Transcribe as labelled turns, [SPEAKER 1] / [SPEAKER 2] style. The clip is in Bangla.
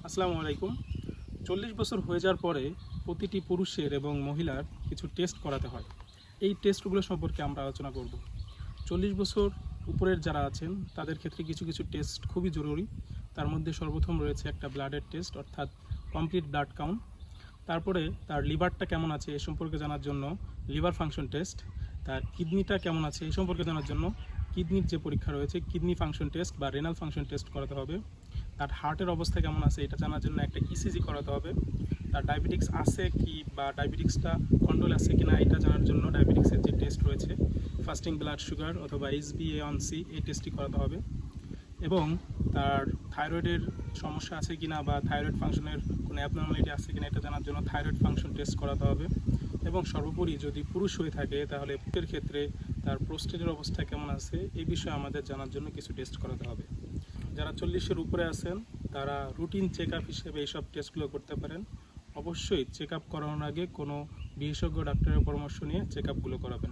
[SPEAKER 1] আসসালামু আলাইকুম। 40 বছর হয়ে যাওয়ার পরে প্রতিটি পুরুষের এবং মহিলার কিছু টেস্ট করাতে হয়। এই টেস্টগুলো সম্পর্কে আমরা আলোচনা করব। 40 বছর উপরের যারা আছেন তাদের ক্ষেত্রে কিছু কিছু টেস্ট খুবই জরুরি। তার মধ্যে সর্বপ্রথম রয়েছে একটা ব্লাডের টেস্ট, অর্থাৎ কমপ্লিট ব্লাড কাউন্ট। তারপরে তার লিভারটা কেমন আছে এ সম্পর্কে জানার জন্য লিভার ফাংশন টেস্ট। তার কিডনিটা কেমন আছে এই সম্পর্কে জানার জন্য কিডনির যে পরীক্ষা রয়েছে কিডনি ফাংশন টেস্ট বা রেনাল ফাংশন টেস্ট করাতে হবে। তার হার্টের অবস্থা কেমন আছে এটা জানার জন্য একটা ইসিজি করাতে হবে। তার ডায়াবেটিক্স আছে কি বা ডায়াবেটিক্সটা কন্ট্রোল আছে কি না এটা জানার জন্য ডায়াবেটিক্সের যে টেস্ট রয়েছে ফাস্টিং ব্লাড সুগার অথবা HbA1c এই টেস্টটি করাতে হবে। এবং তার থাইরয়েডের সমস্যা আছে কিনা বা থাইরয়েড ফাংশনের কোনো অ্যাবনর্মালিটি আছে কিনা এটা জানার জন্য থাইরয়েড ফাংশন টেস্ট করাতে হবে। এবং সর্বোপরি যদি পুরুষ হয়ে থাকে তাহলে পুরুষের ক্ষেত্রে তার প্রোস্টেটের অবস্থা কেমন আছে এই বিষয়ে আমাদের জানার জন্য কিছু টেস্ট করাতে হবে। যারা 40-এর উপরে আছেন তারা রুটিন চেক আপ হিসেবে এইসব টেস্টগুলো করতে পারেন। অবশ্যই চেক আপ করানোর আগে কোনো বিশেষজ্ঞ ডাক্তারের পরামর্শ নিয়ে চেক আপগুলো করাবেন।